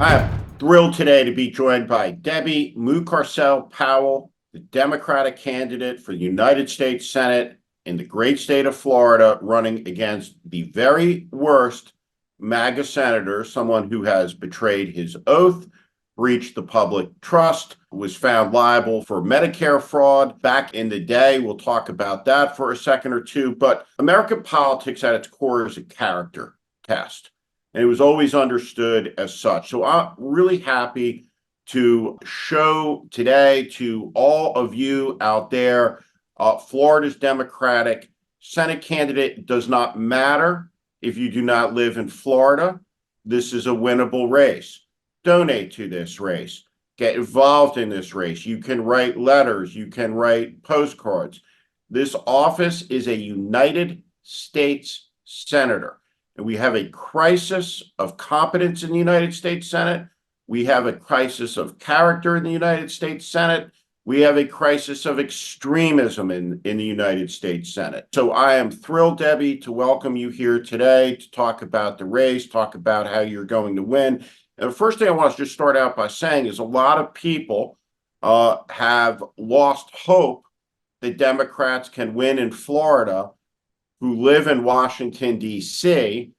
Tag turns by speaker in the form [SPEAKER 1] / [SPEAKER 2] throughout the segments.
[SPEAKER 1] I am thrilled today to be joined by Debbie Mucarsel-Powell, the Democratic candidate for the United States Senate in the great state of Florida, running against the very worst MAGA senator, someone who has betrayed his oath, breached the public trust, was found liable for Medicare fraud back in the day. We'll talk about that for a second or two. But American politics at its core is a character test, and it was always understood as such. So I'm really happy to show today to all of you out there, Florida's Democratic Senate candidate does not matter if you do not live in Florida. This is a winnable race. Donate to this race. Get involved in this race. You can write letters. You can write postcards. This office is a United States senator. And we have a crisis of competence in the United States Senate. We have a crisis of character in the United States Senate. We have a crisis of extremism in the United States Senate. So I am thrilled, Debbie, to welcome you here today to talk about the race, talk about how you're going to win. And the first thing I want to just start out by saying is a lot of people have lost hope that Democrats can win in Florida, who live in Washington, D.C.,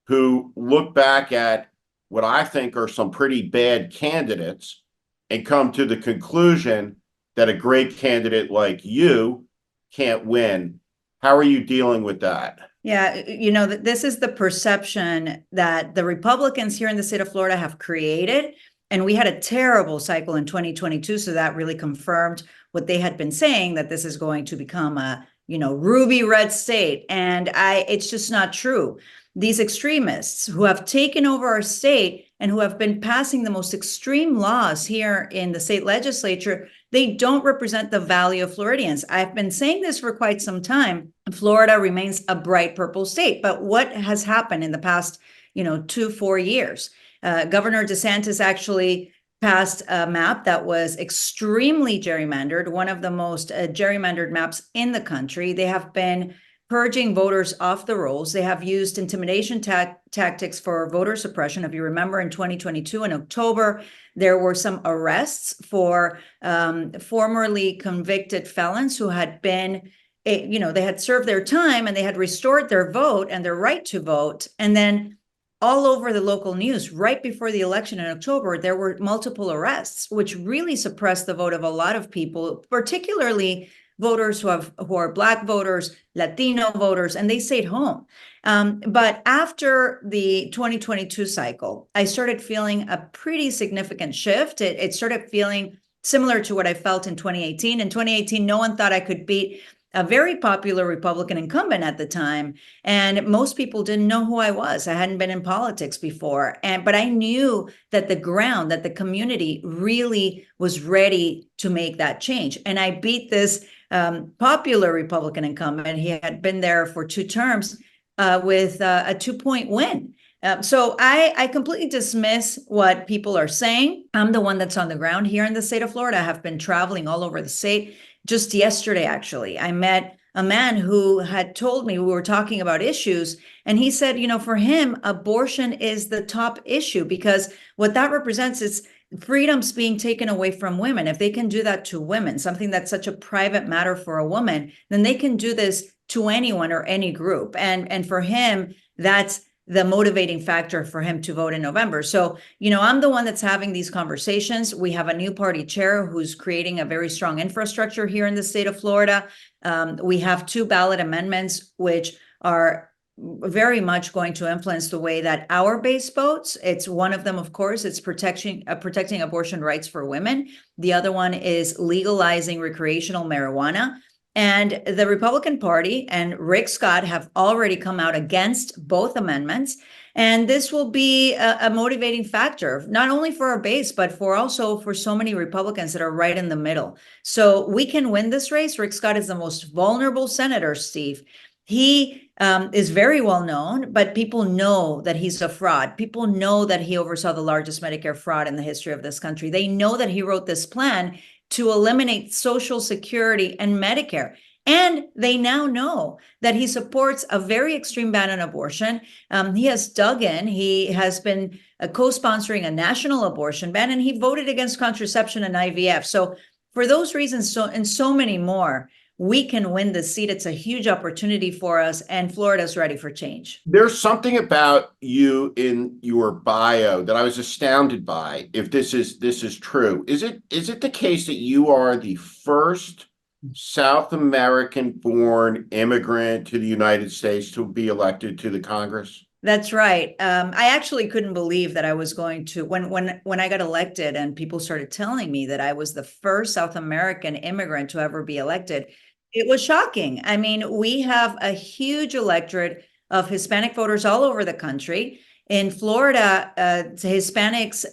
[SPEAKER 1] who look back at what I think are some pretty bad candidates and come to the conclusion that a great candidate like you can't win. How are you dealing with that?
[SPEAKER 2] Yeah, this is the perception that the Republicans here in the state of Florida have created. And we had a terrible cycle in 2022. So that really confirmed what they had been saying, that this is going to become a ruby red state. And it's just not true. These extremists who have taken over our state and who have been passing the most extreme laws here in the state legislature, they don't represent the value of Floridians. I've been saying this for quite some time. Florida remains a bright purple state. But what has happened in the past, 2-4 years? Governor DeSantis actually passed a map that was extremely gerrymandered, one of the most gerrymandered maps in the country. They have been purging voters off the rolls. They have used intimidation tactics for voter suppression. If you remember, in 2022, in October, there were some arrests for formerly convicted felons who had been, they had served their time and they had restored their vote and their right to vote. And then all over the local news, right before the election in October, there were multiple arrests, which really suppressed the vote of a lot of people, particularly voters who are Black voters, Latino voters, and they stayed home. But after the 2022 cycle, I started feeling a pretty significant shift. It started feeling similar to what I felt in 2018. In 2018, no one thought I could beat a very popular Republican incumbent at the time. And most people didn't know who I was. I hadn't been in politics before. But I knew that the community really was ready to make that change. And I beat this popular Republican incumbent. He had been there for 2 terms with a 2-point win. So I completely dismiss what people are saying. I'm the one that's on the ground here in the state of Florida. I have been traveling all over the state. Just yesterday, actually, I met a man who had told me, we were talking about issues, and he said, for him, abortion is the top issue because what that represents is freedoms being taken away from women. If they can do that to women, something that's such a private matter for a woman, then they can do this to anyone or any group. And for him, that's the motivating factor for him to vote in November. So, I'm the one that's having these conversations. We have a new party chair who's creating a very strong infrastructure here in the state of Florida. We have 2 ballot amendments, which are very much going to influence the way that our base votes. It's one of them, of course, it's protecting abortion rights for women. The other one is legalizing recreational marijuana. And the Republican Party and Rick Scott have already come out against both amendments. And this will be a motivating factor, not only for our base, but also for so many Republicans that are right in the middle. So we can win this race. Rick Scott is the most vulnerable senator, Steve. He is very well known, but people know that he's a fraud. People know that he oversaw the largest Medicare fraud in the history of this country. They know that he wrote this plan to eliminate Social Security and Medicare. And they now know that he supports a very extreme ban on abortion. He has dug in. He has been co-sponsoring a national abortion ban, and he voted against contraception and IVF. So for those reasons, and so many more, we can win the seat. It's a huge opportunity for us, and Florida's ready for change.
[SPEAKER 1] There's something about you in your bio that I was astounded by. If this is true, is it the case that you are the first South American born immigrant to the United States to be elected to the Congress?
[SPEAKER 2] That's right. I actually couldn't believe that I was going to, when I got elected and people started telling me that I was the first South American immigrant to ever be elected, it was shocking. I mean, we have a huge electorate of Hispanic voters all over the country. In Florida, Hispanics,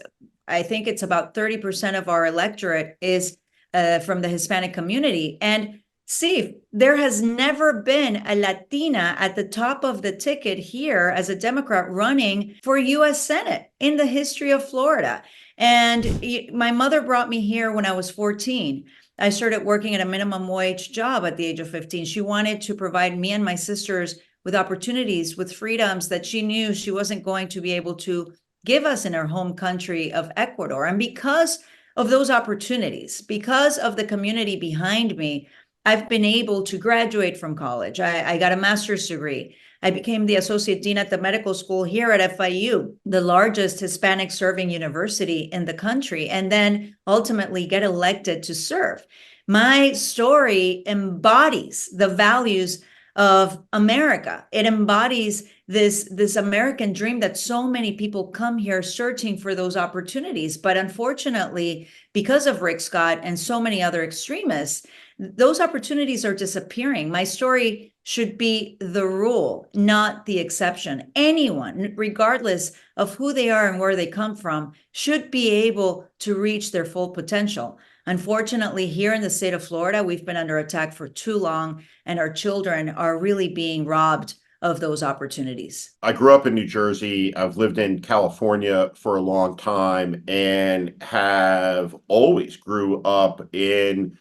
[SPEAKER 2] I think it's about 30% of our electorate is from the Hispanic community. And Steve, there has never been a Latina at the top of the ticket here as a Democrat running for US Senate in the history of Florida. And my mother brought me here when I was 14. I started working at a minimum wage job at the age of 15. She wanted to provide me and my sisters with opportunities, with freedoms that she knew she wasn't going to be able to give us in her home country of Ecuador. And because of those opportunities, because of the community behind me, I've been able to graduate from college. I got a master's degree. I became the associate dean at the medical school here at FIU, the largest Hispanic serving university in the country, and then ultimately get elected to serve. My story embodies the values of America. It embodies this American dream that so many people come here searching for those opportunities. But unfortunately, because of Rick Scott and so many other extremists, those opportunities are disappearing. My story should be the rule, not the exception. Anyone, regardless of who they are and where they come from, should be able to reach their full potential. Unfortunately, here in the state of Florida, we've been under attack for too long, and our children are really being robbed of those opportunities.
[SPEAKER 1] I grew up in New Jersey. I've lived in California for a long time and have always grew up in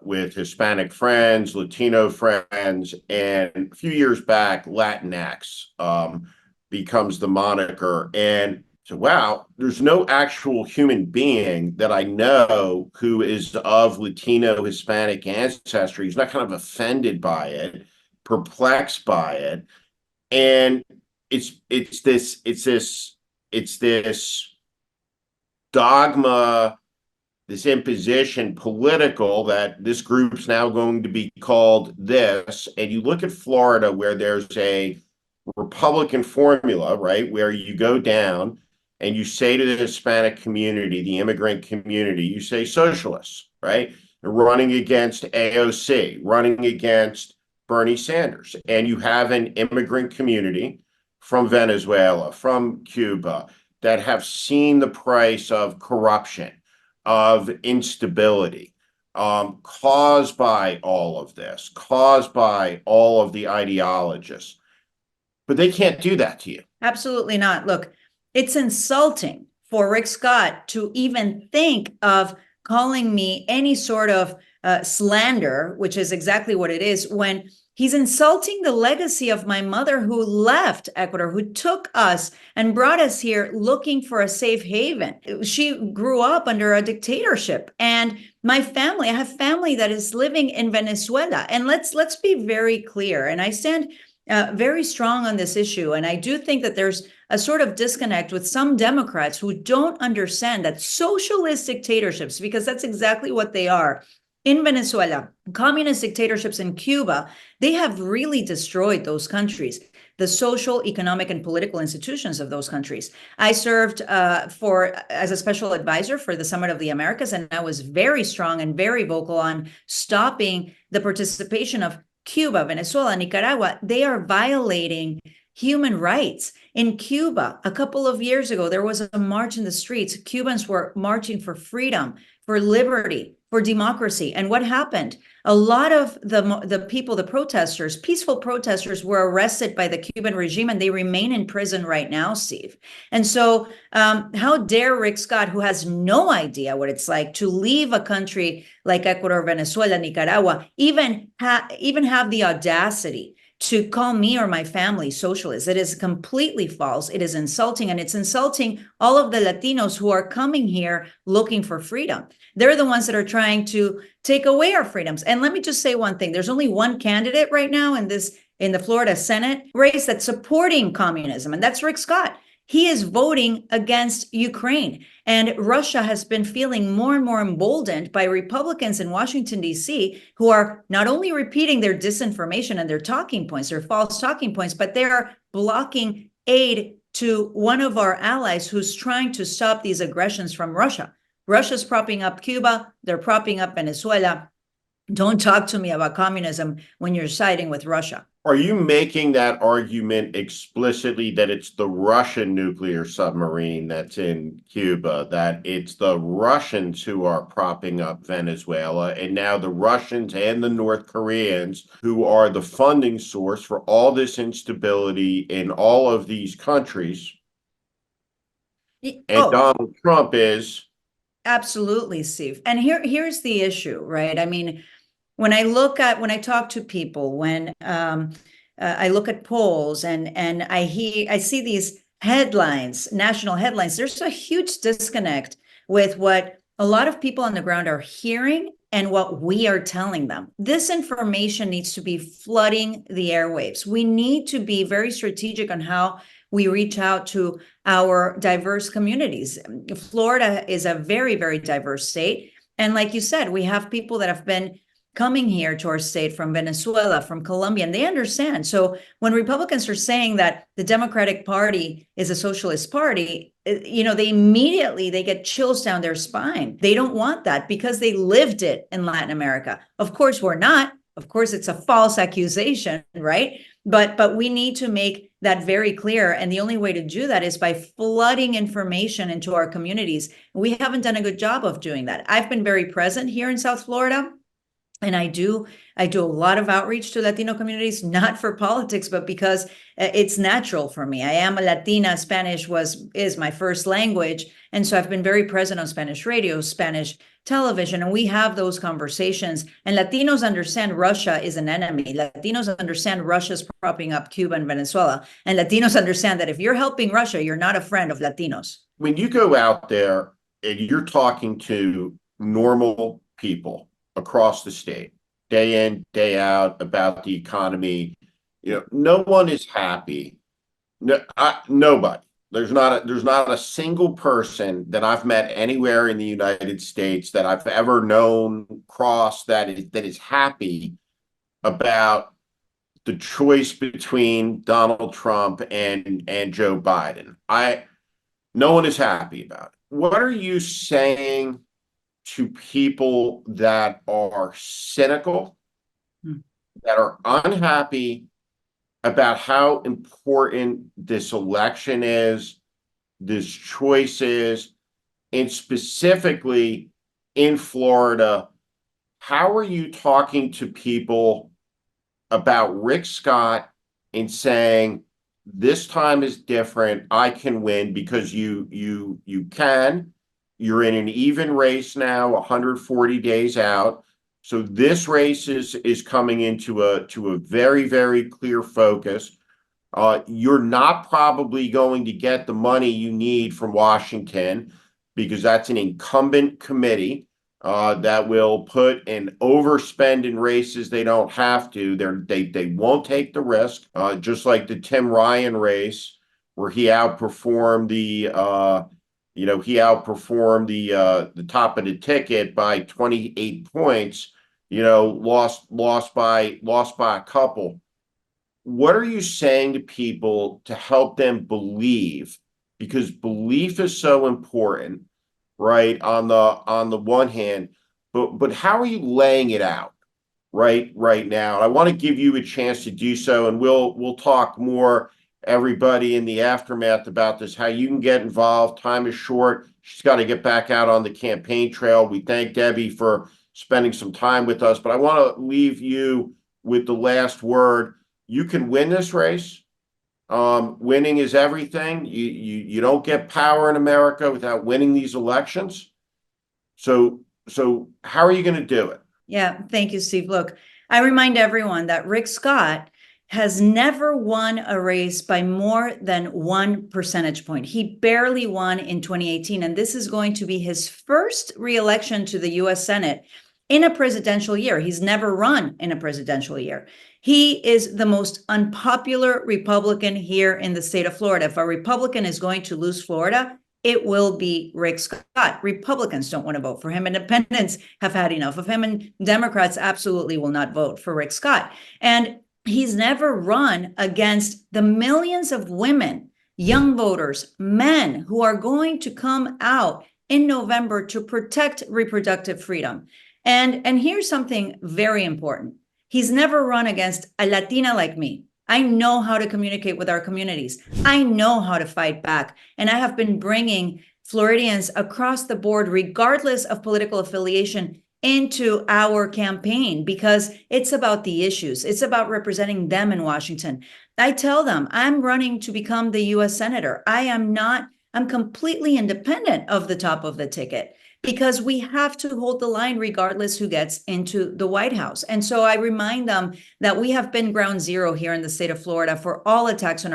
[SPEAKER 1] with Hispanic friends, Latino friends, and a few years back, Latinx becomes the moniker. And so, wow, there's no actual human being that I know who is of Latino Hispanic ancestry. He's not kind of offended by it, perplexed by it. And it's this dogma, this imposition, political, that this group's now going to be called this. And you look at Florida, where there's a Republican formula, right, where you go down and you say to the Hispanic community, the immigrant community, you say socialists, right? They're running against AOC, running against Bernie Sanders. And you have an immigrant community from Venezuela, from Cuba, that have seen the price of corruption, of instability, caused by all of this, caused by all of the ideologists. But they can't do that to you.
[SPEAKER 2] Absolutely not. Look, it's insulting for Rick Scott to even think of calling me any sort of slander, which is exactly what it is, when he's insulting the legacy of my mother, who left Ecuador, who took us and brought us here looking for a safe haven. She grew up under a dictatorship. And my family, I have family that is living in Venezuela. And let's be very clear. And I stand very strong on this issue. And I do think that there's a sort of disconnect with some Democrats who don't understand that socialist dictatorships, because that's exactly what they are, in Venezuela, communist dictatorships in Cuba, they have really destroyed those countries, the social, economic, and political institutions of those countries. I served as a special advisor for the Summit of the Americas, and I was very strong and very vocal on stopping the participation of Cuba, Venezuela, Nicaragua. They are violating human rights. In Cuba, a couple of years ago, there was a march in the streets. Cubans were marching for freedom, for liberty, for democracy. And what happened? A lot of the people, the protesters, peaceful protesters, were arrested by the Cuban regime, and they remain in prison right now, Steve. And so how dare Rick Scott, who has no idea what it's like to leave a country like Ecuador, Venezuela, Nicaragua, even have the audacity to call me or my family socialist? It is completely false. It is insulting, and it's insulting all of the Latinos who are coming here looking for freedom. They're the ones that are trying to take away our freedoms. And let me just say one thing. There's only one candidate right now in the Florida Senate race that's supporting communism, and that's Rick Scott. He is voting against Ukraine. And Russia has been feeling more and more emboldened by Republicans in Washington, D.C., who are not only repeating their disinformation and their talking points, their false talking points, but they are blocking aid to one of our allies who's trying to stop these aggressions from Russia. Russia's propping up Cuba. They're propping up Venezuela. Don't talk to me about communism when you're siding with Russia.
[SPEAKER 1] Are you making that argument explicitly that it's the Russian nuclear submarine that's in Cuba, that it's the Russians who are propping up Venezuela, and now the Russians and the North Koreans who are the funding source for all this instability in all of these countries? And Donald Trump is...
[SPEAKER 2] Absolutely, Steve. And here's the issue, right? I mean, when I talk to people, when I look at polls and I see these headlines, national headlines, there's a huge disconnect with what a lot of people on the ground are hearing and what we are telling them. This information needs to be flooding the airwaves. We need to be very strategic on how we reach out to our diverse communities. Florida is a very, very diverse state. And like you said, we have people that have been coming here to our state from Venezuela, from Colombia, and they understand. So when Republicans are saying that the Democratic Party is a socialist party, they get chills down their spine. They don't want that because they lived it in Latin America. Of course, we're not. Of course, it's a false accusation, right? But we need to make that very clear. And the only way to do that is by flooding information into our communities. We haven't done a good job of doing that. I've been very present here in South Florida. And I do a lot of outreach to Latino communities, not for politics, but because it's natural for me. I am a Latina. Spanish is my first language. And so I've been very present on Spanish radio, Spanish television, and we have those conversations. And Latinos understand Russia is an enemy. Latinos understand Russia's propping up Cuba and Venezuela. And Latinos understand that if you're helping Russia, you're not a friend of Latinos.
[SPEAKER 1] When you go out there and you're talking to normal people across the state, day in, day out, about the economy, no one is happy. Nobody. There's not a single person that I've met anywhere in the United States that I've ever known cross that is happy about the choice between Donald Trump and Joe Biden. No one is happy about it. What are you saying to people that are cynical, that are unhappy about how important this election is, this choice is, and specifically in Florida? How are you talking to people about Rick Scott and saying, this time is different, I can win, because you can. You're in an even race now, 140 days out. So this race is coming into a very, very clear focus. You're not probably going to get the money you need from Washington, because that's an incumbent committee that will put and overspend in races they don't have to. They won't take the risk, just like the Tim Ryan race, where he outperformed the top of the ticket by 28 points, lost by a couple. What are you saying to people to help them believe? Because belief is so important, right? On the one hand, but how are you laying it out right now? I want to give you a chance to do so, and we'll talk more, everybody, in the aftermath about this, how you can get involved. Time is short. She's got to get back out on the campaign trail. We thank Debbie for spending some time with us, but I want to leave you with the last word. You can win this race. Winning is everything. You don't get power in America without winning these elections. So how are you going to do it?
[SPEAKER 2] Yeah, thank you, Steve. Look, I remind everyone that Rick Scott has never won a race by more than 1 percentage point. He barely won in 2018, and this is going to be his first reelection to the US Senate in a presidential year. He's never run in a presidential year. He is the most unpopular Republican here in the state of Florida. If a Republican is going to lose Florida, it will be Rick Scott. Republicans don't want to vote for him. Independents have had enough of him, and Democrats absolutely will not vote for Rick Scott. And he's never run against the millions of women, young voters, men who are going to come out in November to protect reproductive freedom. And here's something very important. He's never run against a Latina like me. I know how to communicate with our communities. I know how to fight back. And I have been bringing Floridians across the board, regardless of political affiliation, into our campaign because it's about the issues. It's about representing them in Washington. I tell them I'm running to become the US Senator. I'm completely independent of the top of the ticket, because we have to hold the line regardless who gets into the White House. And so I remind them that we have been ground zero here in the state of Florida for all attacks on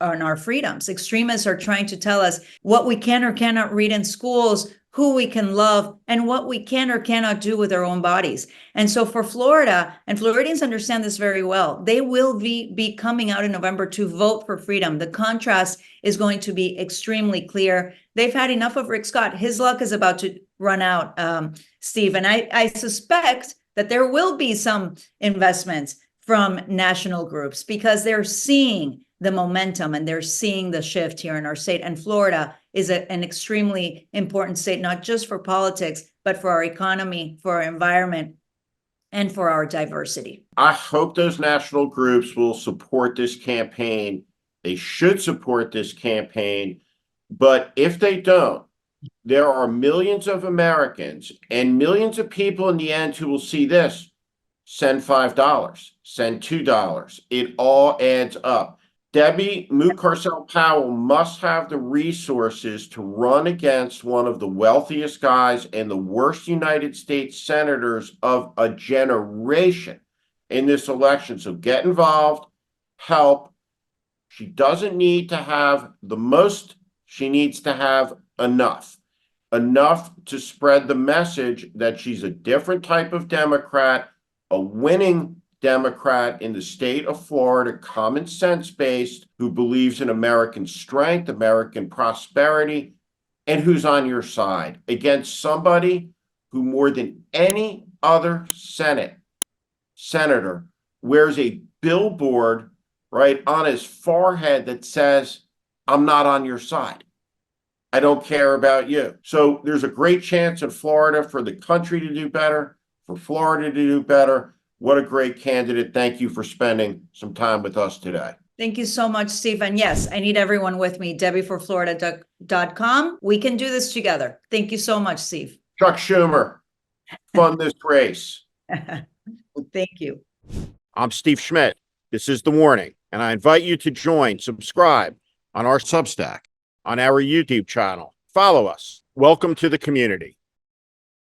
[SPEAKER 2] our freedoms. Extremists are trying to tell us what we can or cannot read in schools, who we can love, and what we can or cannot do with our own bodies. And so for Florida, and Floridians understand this very well, they will be coming out in November to vote for freedom. The contrast is going to be extremely clear. They've had enough of Rick Scott. His luck is about to run out, Steve. And I suspect that there will be some investments from national groups because they're seeing the momentum and they're seeing the shift here in our state. And Florida is an extremely important state, not just for politics, but for our economy, for our environment, and for our diversity.
[SPEAKER 1] I hope those national groups will support this campaign. They should support this campaign. But if they don't, there are millions of Americans and millions of people in the end who will see this. Send $5, send $2. It all adds up. Debbie Mucarsel-Powell must have the resources to run against one of the wealthiest guys and the worst United States senators of a generation in this election. So get involved, help. She doesn't need to have the most. She needs to have enough to spread the message that she's a different type of Democrat, a winning Democrat in the state of Florida, common sense based, who believes in American strength, American prosperity, and who's on your side against somebody who more than any other senator wears a billboard right on his forehead that says, I'm not on your side. I don't care about you. So there's a great chance in Florida for the country to do better, for Florida to do better. What a great candidate. Thank you for spending some time with us today.
[SPEAKER 2] Thank you so much, Steve. And yes, I need everyone with me, debbieforflorida.com. We can do this together. Thank you so much, Steve.
[SPEAKER 1] Chuck Schumer, fund this race.
[SPEAKER 2] Thank you.
[SPEAKER 1] I'm Steve Schmidt. This is The Warning, and I invite you to subscribe on our Substack, on our YouTube channel. Follow us. Welcome to the community.